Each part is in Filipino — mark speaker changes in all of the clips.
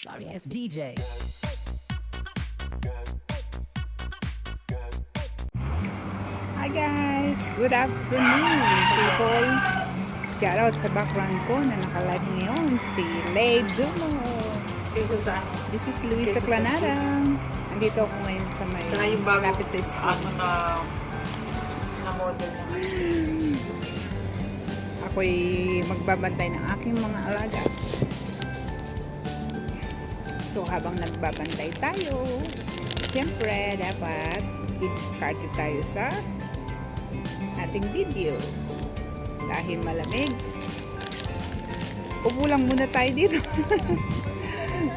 Speaker 1: Sorry ass DJ.
Speaker 2: Hi guys! Good afternoon people! Shoutout sa background ko na naka-live ngayon si Lay Dumo. This is Luisa Clanara. Andito ako ngayon sa may malapit sa school.
Speaker 3: Na model na.
Speaker 2: Ako'y magbabantay ng aking mga alaga. So habang nagbabantay tayo, siyempre dapat i-discard tayo sa ating video. Dahil malamig, upo lang muna tayo dito.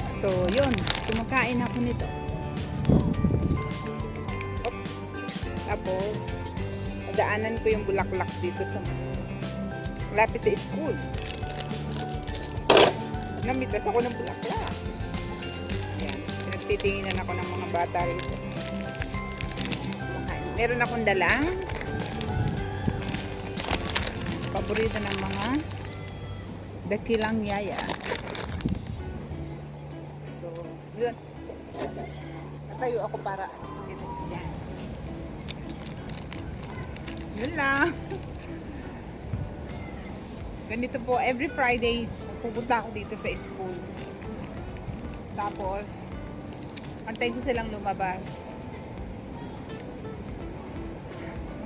Speaker 2: So yun, kumakain ako nito. Oops. Tapos daanan ko yung bulaklak dito sa lapit sa school. Namitas ako ng bulaklak. Ayan, pinagtitinginan ako ng mga bata rito. Meron akong dalang paborito ng mga dakilang yaya. So, yun. Natayo ako para yan. Yun lang. Ganito po, every Friday pupunta ako dito sa school. Tapos antayin ko silang lumabas.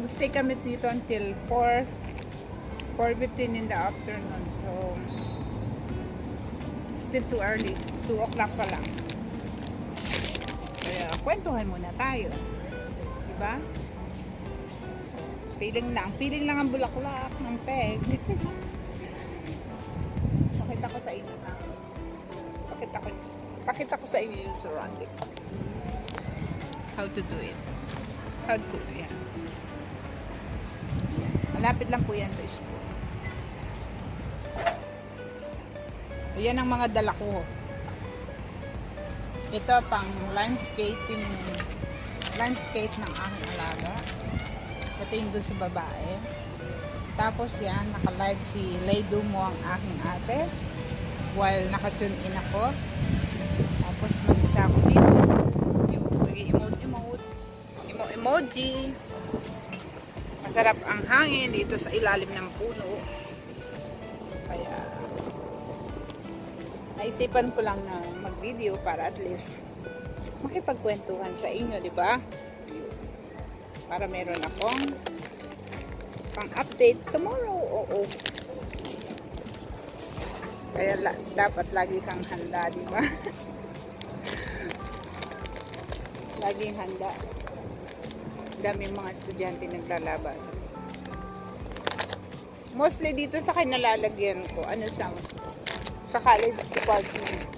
Speaker 2: Stay kami dito until 4:15 in the afternoon. So still too early. 2 o'clock pa lang. Kaya kwentuhan muna tayo. Diba? Piling lang ang bulaklak ng peg. Pakita ko sa inyo ha. Pakita ko sa inyo yung surrounding. How to do it. Yeah. Malapit lang po yan sa school. Ayan ang mga dala ko. Ito pang landscape ng aking alaga. Ito yung doon sa babae. Tapos yan, naka-live si Lay Dumo ang aking ate. While naka-tune in ako. Tapos mag-isa ako dito. Yung emoji. Masarap ang hangin dito sa ilalim ng puno. Kaya naisipan ko lang na mag-video para at least makipagkwentuhan sa inyo, di ba? Para meron akong pang-update tomorrow. Oo. Kaya dapat lagi kang handa, di ba? Laging handa. Daming mga estudyante naglalabas. Mostly dito sa kinalalagyan ko, ano siya, sa college department.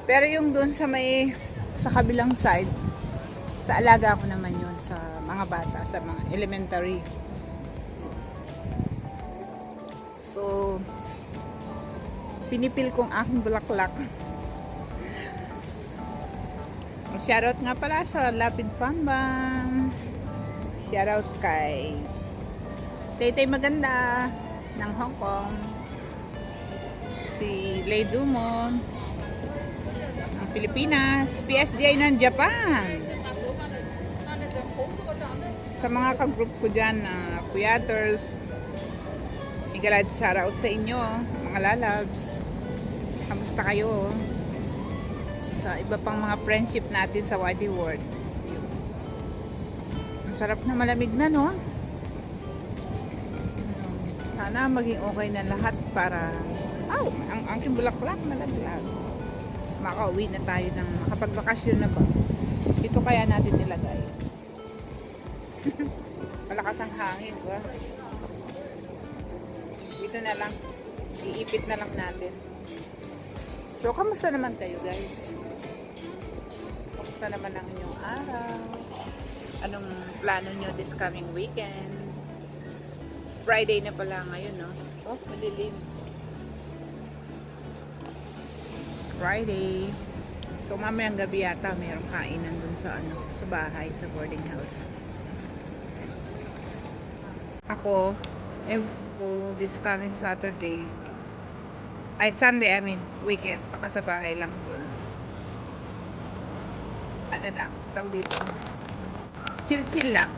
Speaker 2: Pero yung doon sa kabilang side, sa alaga ko naman yun, sa mga bata, sa mga elementary. So, pinipil kong aking bulaklak. Shoutout nga pala sa Lapid Fambang. Shoutout kay Taytay Maganda ng Hong Kong. Si Lay Dumo ng Pilipinas. PSJ ng Japan. Sa mga ka-group ko dyan na Kuyaters. Igalad shoutout sa inyo, mga lalabs. Kamusta kayo? Sa iba pang mga friendship natin sa Wadi World. Ang sarap na malamig na, no? Sana maging okay na lahat para ang aking bulaklak malaglag. Makauwi na tayo ng makapagbakasyon na ba? Ito kaya natin nilagay. Malakas ang hangin, was. Ito na lang. Iipit na lang natin. So, kamusta naman kayo, guys? Kamusta naman ang inyong araw? Anong plano nyo this coming weekend? Friday na pala ngayon, no? Oh, madilim. Friday. So, mamayang gabi yata mayroong kainan dun sa bahay, sa boarding house. Ako, this coming Saturday, Ay, Sunday, I mean, weekend. Baka sa bahay lang. Ano lang, tawag dito. Chill-chill lang.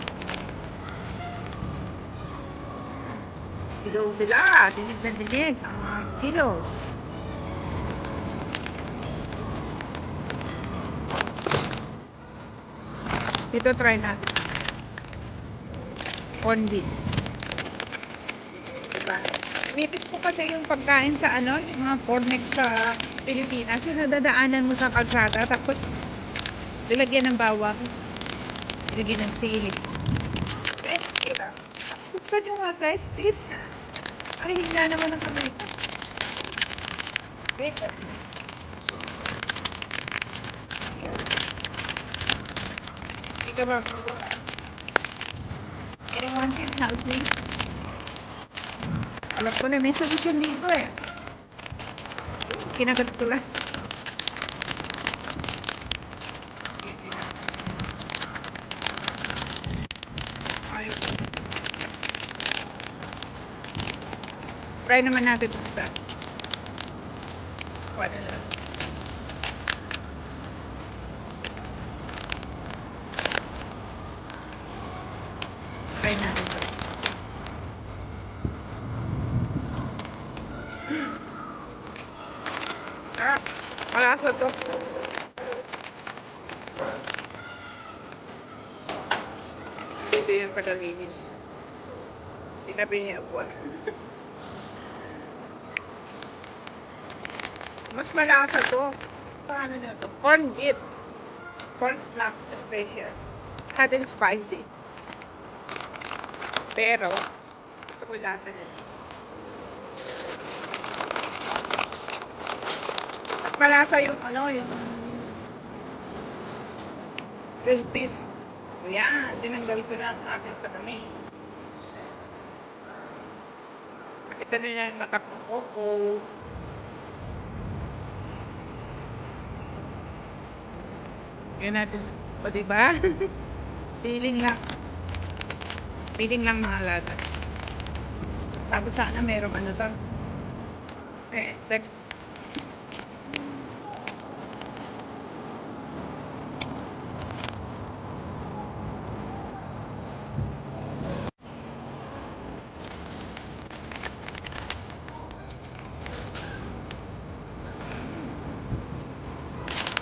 Speaker 2: Sigaw sila. Dinig na dinig. Ang mga kilos. Ito try natin. Corn beans. Diba? Nipis po kasi yung pagkain sa ano, yung mga cornex sa Pilipinas. Yung nadadaanan mo sa kalsada. Tapos, nilagyan ng bawang. Nilagyan ng sili. Eh, diba? Buksan nyo nga guys, please. Ay, hila naman ang kamay. Wait. Hindi ka ba? Anyone can help me? Alam ko na may solusyon dito eh. Kinagat ko lang. Ayun. Try naman natin ito sa wala lang. Try natin ito. Ah, malasa to. Ito yung kadalinis. Tinabi niya ako. Mas malasa to. Paano na to? Corn bits. Corn snap special. Hot and spicy. Pero, gusto ko lasa nito. Mas malasa yung ano, yung recipes. So yan, tinanggal ko na ang aking kadami. Ito na yan, nakapukoko. Yan natin. O diba? Feeling lang. Feeling lang mga latas. Tapos sana merong ano to. Eh, like,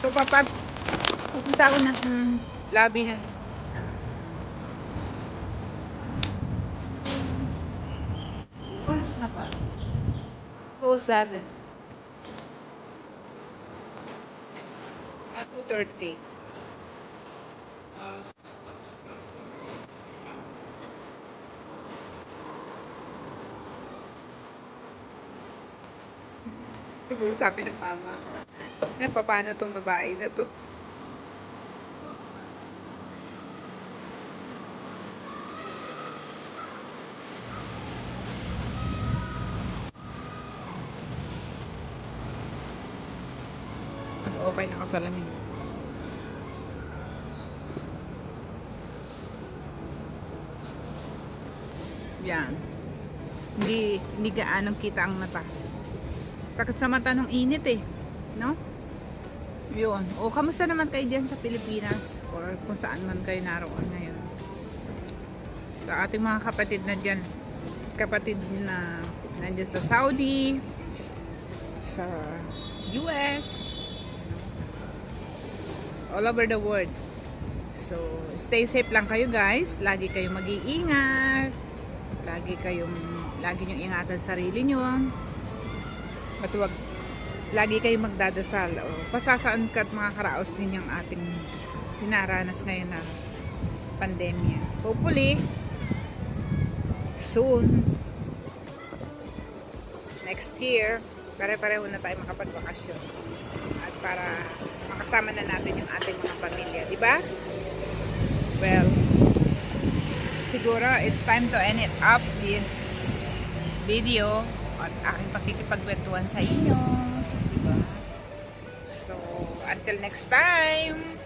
Speaker 2: so pupunta ako ng lobby na oras na pa. 07. At 2:30. Sabi ng mama, paano tong babae na to? Mas okay na kasalamin. Yan. Hindi gaanong kita ang mata. Sakit sa mata ng init eh. No? Yun. O, kamusta naman kayo dyan sa Pilipinas? Or kung saan man kayo naroon ngayon? Sa ating mga kapatid na dyan. Kapatid na nandyan sa Saudi. Sa US. All over the world. So, stay safe lang kayo guys. Lagi kayong mag-iingat. Lagi niyong ingatan sarili nyo. At huwag, lagi kayong magdadasal. O, pasasaan ka at mga karaos din yung ating pinaranas ngayon na pandemya. Hopefully, soon, next year, pare-pareho na tayo makapagbakasyon. At para makasama na natin yung ating mga pamilya. Diba? Well, siguro it's time to end it up this video at aking pakikipagkwentuhan sa inyo. Diba? So, until next time,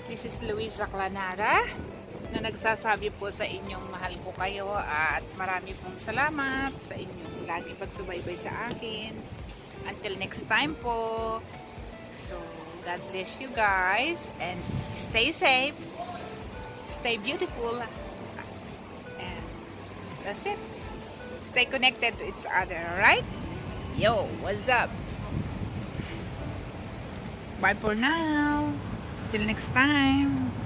Speaker 2: this is Luisa Clanara na nagsasabi po sa inyong mahal ko kayo at marami pong salamat sa inyong lagi pagsubaybay sa akin. Until next time po. So, God bless you guys and stay safe, stay beautiful, and that's it. Stay connected to each other, alright? Yo, what's up? Bye for now. Till next time.